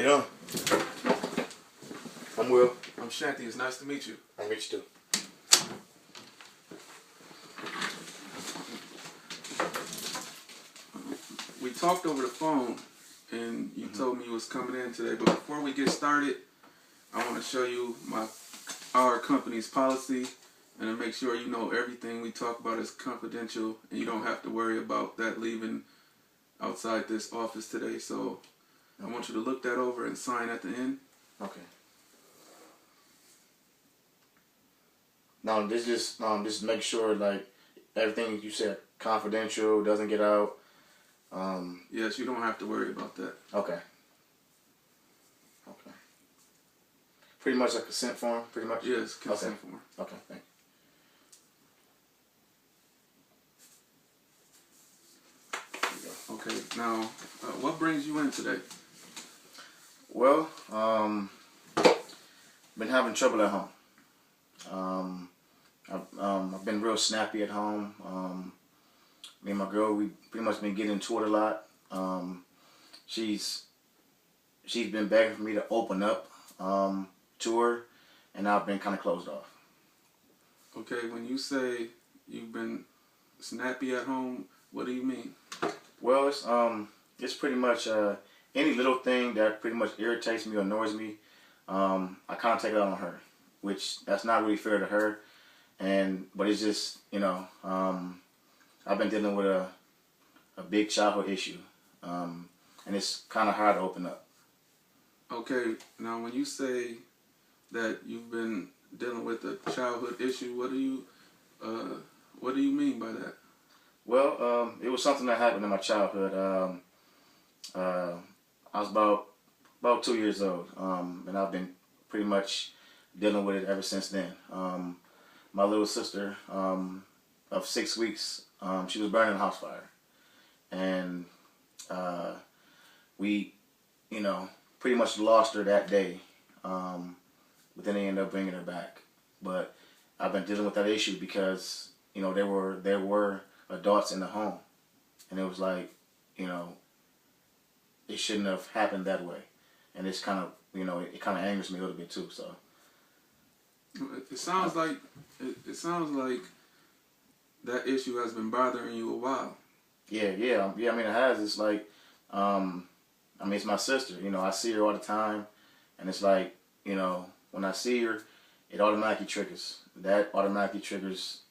doing? I'm Will. I'm Shanti. It's nice to meet you. I meet you too. We talked over the phone, and you told me you was coming in today. But before we get started, I want to show you our company's policy, and to make sure you know everything we talk about is confidential, and you don't have to worry about that leaving outside this office today. So I want you to look that over and sign at the end. Okay. Now, this just make sure like everything you said confidential, doesn't get out. Yes, you don't have to worry about that. Okay. Okay. Pretty much a consent form, pretty much? Yes, consent form. Okay, thank you. Okay, now, what brings you in today? Well, been having trouble at home. I've been real snappy at home. Me and my girl, we pretty much been getting into it a lot. She's been begging for me to open up to her, and I've been kind of closed off. Okay, when you say you've been snappy at home, what do you mean? Well, it's pretty much any little thing that pretty much irritates me or annoys me, I kind of take it out on her, which that's not really fair to her, but it's just, you know, I've been dealing with a big childhood issue, and it's kind of hard to open up. Okay, now when you say that you've been dealing with a childhood issue, what do you mean by that? Well, it was something that happened in my childhood. I was about 2 years old, and I've been pretty much dealing with it ever since then. My little sister of 6 weeks, she was burning in a house fire, and we, you know, pretty much lost her that day. But then they ended up bringing her back. But I've been dealing with that issue because, you know, there were adults in the home, and it was like, you know, it shouldn't have happened that way, and it's kind of, you know, it kind of angers me a little bit too. So it sounds like that issue has been bothering you a while. Yeah. I mean, it has. It's like, I mean, it's my sister. You know, I see her all the time, and it's like, you know, when I see her, it automatically triggers. That automatically triggers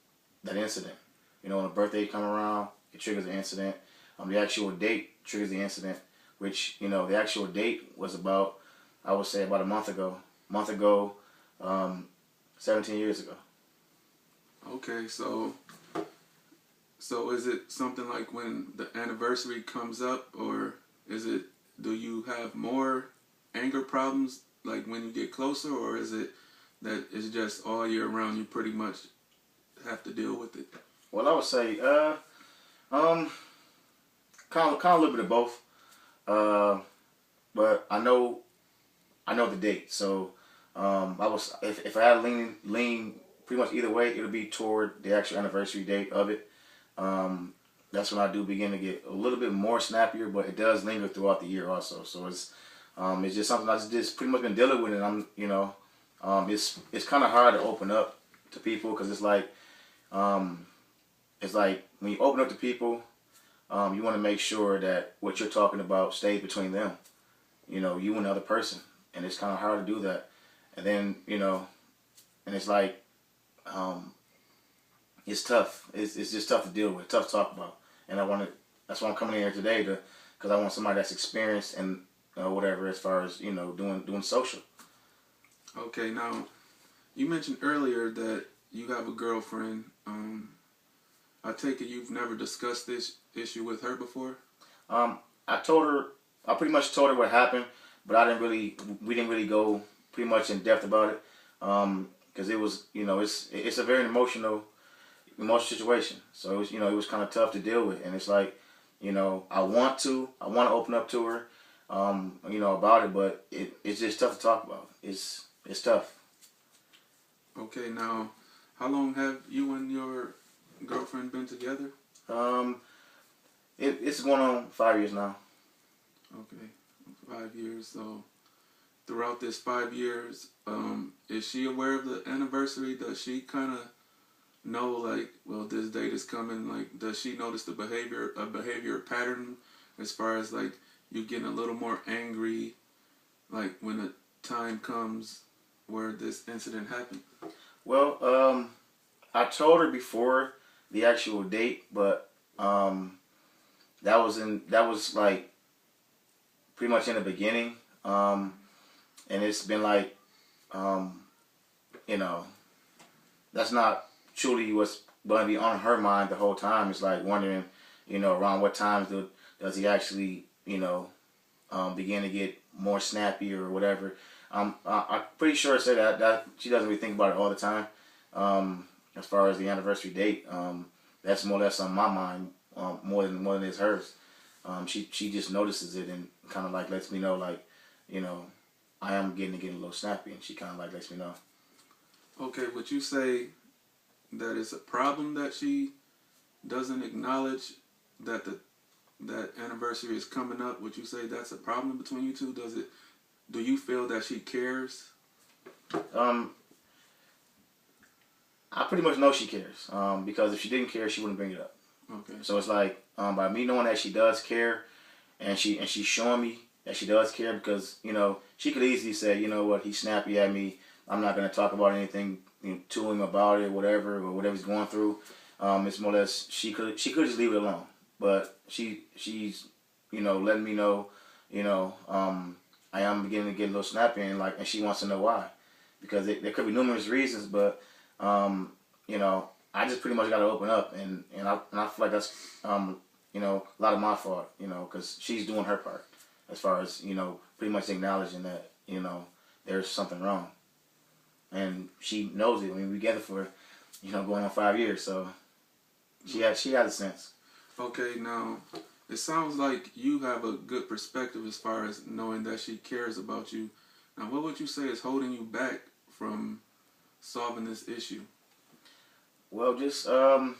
that incident. You know, when a birthday come around, it triggers the incident. The actual date triggers the incident, which, you know, the actual date was about, I would say, about a month ago, 17 years ago. Okay, so is it something like when the anniversary comes up, or do you have more anger problems like when you get closer, or is it that it's just all year round you pretty much have to deal with it? Well, I would say kind of a little bit of both. But I know the date, so if I had to lean pretty much either way, it'll be toward the actual anniversary date of it. That's when I do begin to get a little bit more snappier, but it does linger throughout the year also. So it's just something I've just pretty much been dealing with, and it's kind of hard to open up to people because it's like when you open up to people, you want to make sure that what you're talking about stays between them, you know, you and the other person, and it's kind of hard to do that. And then, you know, and it's like it's tough. It's just tough to deal with, tough to talk about. And that's why I'm coming in here today because I want somebody that's experienced and whatever as far as, you know, doing social. Okay, now you mentioned earlier that you have a girlfriend. I take it you've never discussed this issue with her before? I pretty much told her what happened, but we didn't really go pretty much in depth about it, because it was, you know, it's a very emotional situation. So it was, you know, it was kind of tough to deal with, and it's like, you know, I want to open up to her, you know, about it, but it's just tough to talk about. It's tough. Okay, now, how long have you and your girlfriend been together? It's going on 5 years now. Okay, 5 years. So throughout this 5 years, is she aware of the anniversary? Does she kind of know, like, well, this date is coming? Like, does she notice a behavior pattern as far as, like, you getting a little more angry, like, when the time comes where this incident happened? Well, I told her before the actual date, but that was like pretty much in the beginning, and it's been like, you know, that's not truly what's going to be on her mind the whole time. It's like wondering, around what times does he actually, begin to get more snappy or whatever. I'm pretty sure I said that she doesn't really think about it all the time. As far as the anniversary date, that's more or less on my mind, more than it's hers. She just notices it and kind of like lets me know, like, I am getting a little snappy, and she kind of like lets me know. Okay, would you say that it's a problem that she doesn't acknowledge that that anniversary is coming up? Would you say that's a problem between you two? Do you feel that she cares? I pretty much know she cares, because if she didn't care, she wouldn't bring it up. Okay. So it's like, by me knowing that she does care, and she's showing me that she does care, because she could easily say, you know what, he's snappy at me, I'm not going to talk about anything to him about it, or whatever he's going through. It's more or less she could just leave it alone, but she's letting me know, I am beginning to get a little snappy, and she wants to know why, because there could be numerous reasons, but I just pretty much got to open up, and I feel like that's a lot of my fault, because she's doing her part as far as pretty much acknowledging that there's something wrong, and she knows it. I mean, we together for going on 5 years, so she has a sense. Okay, now it sounds like you have a good perspective as far as knowing that she cares about you. Now, what would you say is holding you back from solving this issue? Well, just I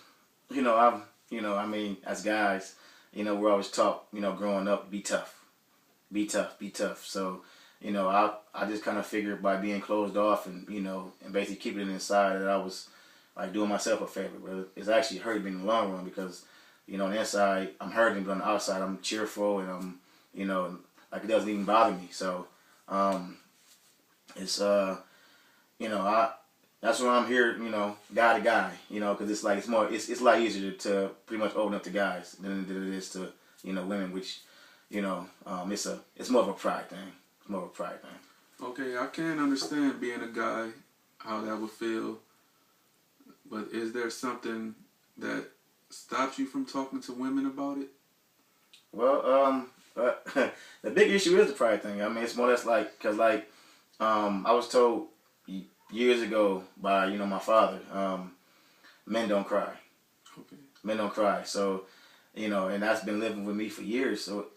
mean, as guys, we're always taught, growing up, be tough, be tough, be tough. So, I just kind of figured by being closed off and and basically keeping it inside, that I was like doing myself a favor, but it's actually hurting me in the long run, because on the inside I'm hurting, but on the outside I'm cheerful, and I'm like it doesn't even bother me. So it's I that's why I'm here, guy to guy, because it's like it's a lot easier to pretty much open up to guys than it is to women, which it's more of a pride thing. It's more of a pride thing. Okay, I can understand being a guy, how that would feel, but is there something that stops you from talking to women about it? Well, the big issue is the pride thing. I mean, it's more or less like, because I was told years ago by my father, men don't cry. Okay. Men don't cry. So and that's been living with me for years. So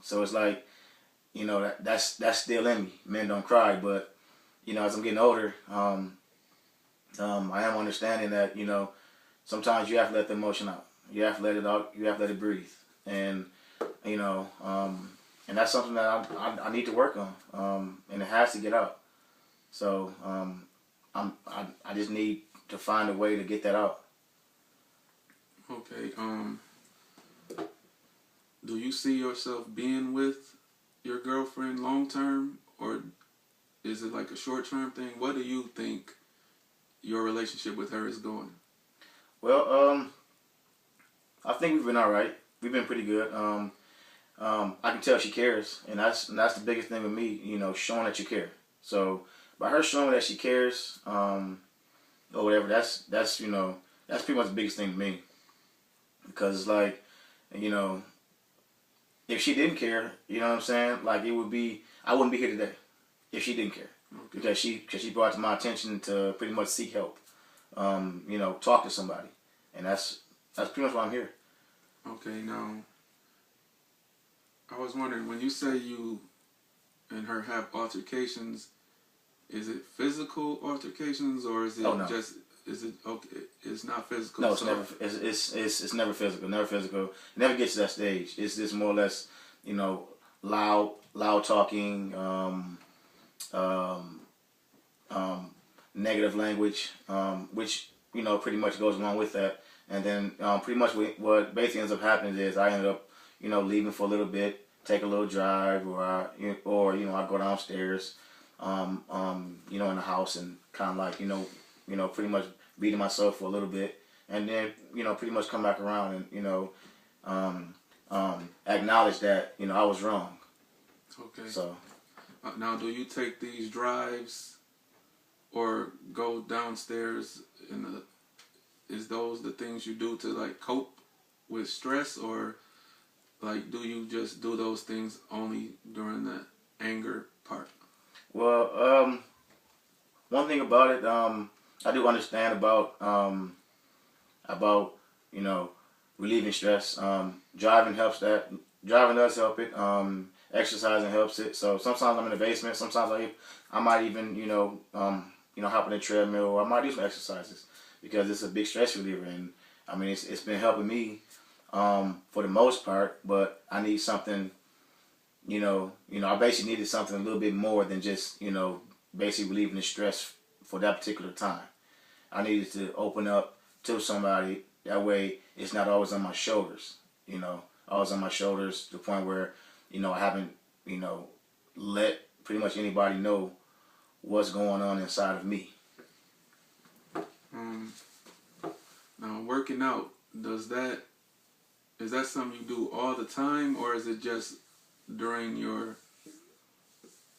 so it's like that's still in me. Men don't cry. But as I'm getting older, I am understanding that sometimes you have to let the emotion out. You have to let it out. You have to let it breathe. And and that's something that I need to work on. And it has to get out. So I just need to find a way to get that out. Okay. Do you see yourself being with your girlfriend long term, or is it like a short term thing? What do you think your relationship with her is going? Well, I think we've been all right. We've been pretty good. I can tell she cares, and that's the biggest thing with me. Showing that you care. So by her showing that she cares, or whatever, that's pretty much the biggest thing to me. Because it's like, if she didn't care, you know what I'm saying? Like I wouldn't be here today if she didn't care. Okay. Because she brought to my attention to pretty much seek help, talk to somebody, and that's pretty much why I'm here. Okay, now I was wondering, when you say you and her have altercations, is it physical altercations, or is it just? Is it okay? It's not physical. No, it's never. It's never physical. Never physical. It never gets to that stage. It's just more or less, loud talking. um, negative language, which pretty much goes along with that. And then pretty much what basically ends up happening is I ended up leaving for a little bit, take a little drive, or I go downstairs, in the house and kind of like pretty much beating myself for a little bit, and then pretty much come back around and acknowledge that I was wrong. Okay. So now, do you take these drives or go downstairs is those the things you do to like cope with stress, or like do you just do those things only during the anger part? Well, one thing about it, I do understand about relieving stress. Driving helps that. Driving does help it. Exercising helps it. So sometimes I'm in the basement. Sometimes I might even hop on the treadmill, or I might do some exercises because it's a big stress reliever. And I mean it's been helping me for the most part. But I need something. I basically needed something a little bit more than just basically relieving the stress for that particular time. I needed to open up to somebody. That way, it's not always on my shoulders. Always on my shoulders to the point where, I haven't, let pretty much anybody know what's going on inside of me. Now, working out, is that something you do all the time, or is it just during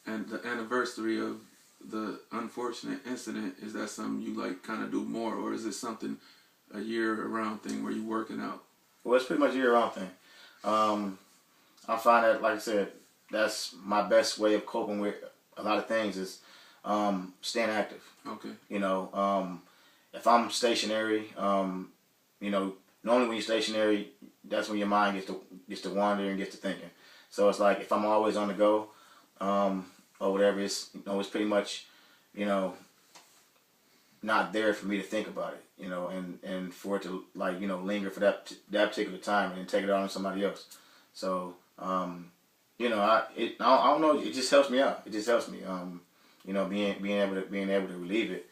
the anniversary of the unfortunate incident? Is that something you like kind of do more, or is it something a year-round thing where you working out? Well, it's pretty much a year-round thing. I find that, like I said, that's my best way of coping with a lot of things is staying active. Okay. If I'm stationary, normally when you're stationary, that's when your mind gets to wander and gets to thinking. So it's like if I'm always on the go, or whatever, it's it's pretty much, not there for me to think about it, and for it to linger for that particular time and then take it out on somebody else. So I don't know. It just helps me out. It just helps me. Being able to relieve it.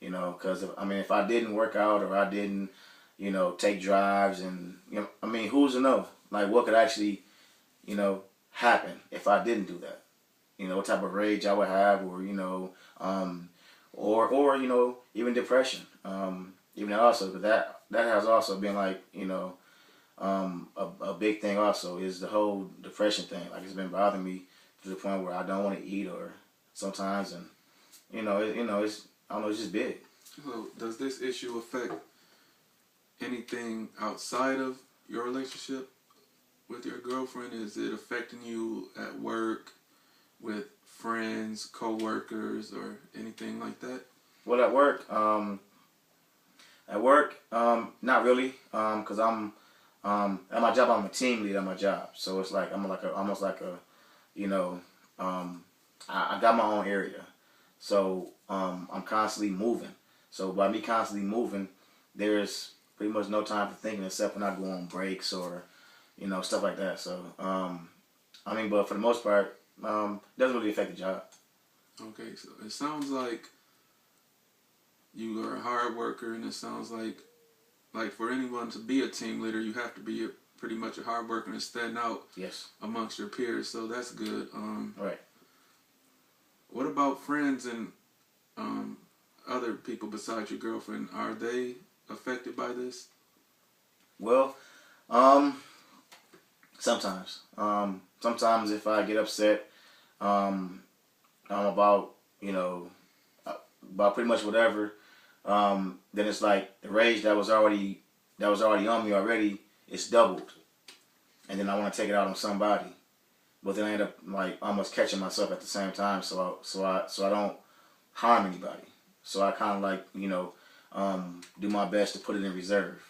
Because if I didn't work out or I didn't take drives and who's to know what could actually happen if I didn't do that. What type of rage I would have, or or even depression. Even that also, but that has also been a big thing. Also, is the whole depression thing. It's been bothering me to the point where I don't want to eat, or sometimes, and it's I don't know, it's just big. So, does this issue affect anything outside of your relationship with your girlfriend? Is it affecting you at work, with friends, co-workers, or anything like that? Well, at work, not really, because I'm at my job. I'm a team lead at my job, so it's like I'm almost like a, I got my own area, so I'm constantly moving. So by me constantly moving, there's pretty much no time for thinking except when I go on breaks or stuff like that. So but for the most part, doesn't really affect the job. Okay, so it sounds like you are a hard worker, and it sounds like for anyone to be a team leader, you have to be pretty much a hard worker and stand out. Yes. Amongst your peers. So that's good. Right. What about friends and other people besides your girlfriend? Are they affected by this? Well, sometimes. Sometimes if I get upset, about pretty much whatever, then it's like the rage that was already on me already, it's doubled, and then I want to take it out on somebody, but then I end up almost catching myself at the same time, so I don't harm anybody. So I kind of do my best to put it in reserve,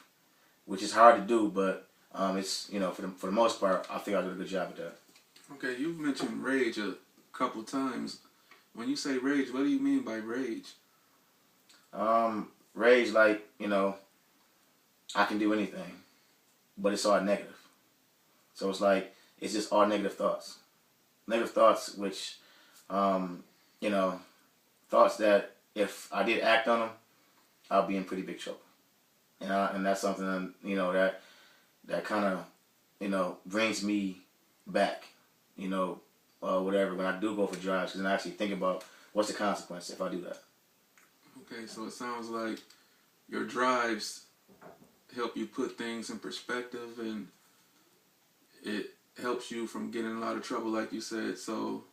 which is hard to do, but it's for the most part, I think I did a good job at that. Okay, you've mentioned rage a couple times. When you say rage, what do you mean by rage? Rage, I can do anything, but it's all negative. So it's just all negative thoughts. Negative thoughts, which, you know, thoughts that if I did act on them, I'll be in pretty big trouble. And that's something, you know, that kind of, you know, brings me back, you know, whatever, when I do go for drives, because then I actually think about what's the consequence if I do that. Okay, so it sounds like your drives help you put things in perspective, and it helps you from getting in a lot of trouble, like you said. So,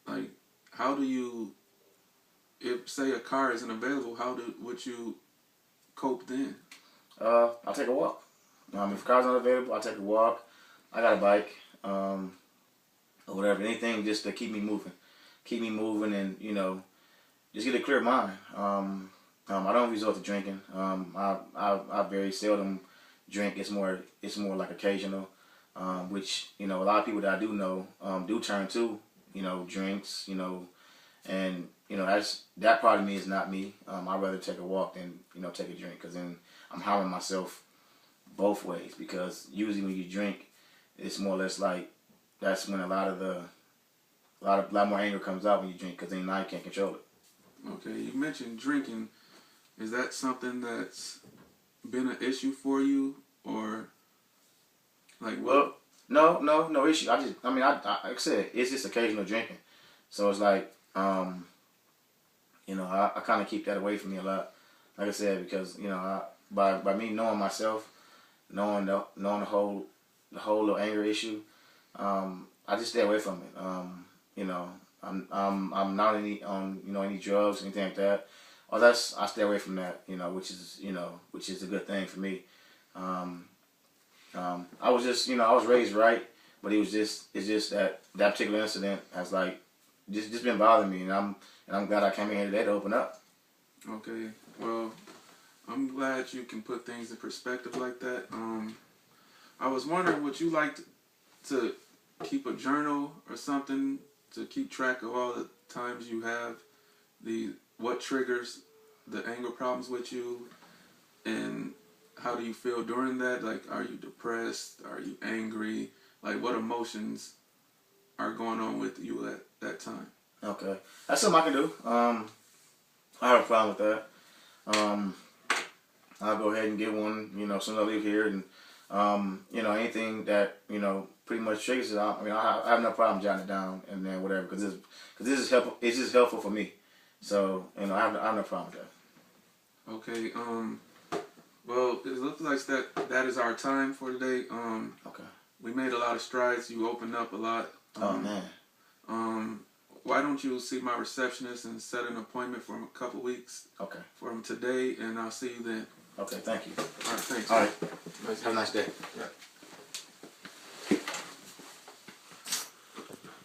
like, how do you, if say a car isn't available, would you cope then? I'll take a walk. If the car's not available, I'll take a walk. I got a bike, or whatever, anything just to keep me moving, and, you know, just get a clear mind. I don't resort to drinking. I very seldom drink. It's more like occasional, which, you know, a lot of people that I do know do turn to, you know, drinks, you know, and, you know, that part of me is not me. I'd rather take a walk than, you know, take a drink, because then I'm harming myself both ways, because usually when you drink, it's more or less like that's when a lot more anger comes out when you drink, because then now you can't control it. Okay, you mentioned drinking. Is that something that's been an issue for you, or like what? Well, no issue. I mean, like I said, it's just occasional drinking, so it's like, you know, I kind of keep that away from me a lot. Like I said, because, you know, by me knowing myself, knowing the whole little anger issue, I just stay away from it. You know, I'm not you know, any drugs, anything like that. Or I stay away from that. You know, which is a good thing for me. I was just, you know, I was raised right, but it's just that particular incident has like just been bothering me, and I'm glad I came in here today to open up. Okay, well, I'm glad you can put things in perspective like that. I was wondering, would you like to keep a journal or something to keep track of all the times you have what triggers the anger problems with you, and how do you feel during that? Like, are you depressed? Are you angry? Like, what emotions are going on with you at that time? Okay, that's something I can do. I have a problem with that. I'll go ahead and get one, you know, as soon as I leave here, and you know, anything that, you know, pretty much triggers it. I mean, I have no problem jotting it down and then whatever, because this is helpful. It's just helpful for me. So, you know, I have no problem with that. Okay. Well, it looks like that is our time for today. Okay. We made a lot of strides. You opened up a lot. Oh man. Why don't you see my receptionist and set an appointment for a couple weeks? Okay. For today, and I'll see you then. Okay. Thank you. All right. Thanks. All right. Nice. Have a nice day. Yeah.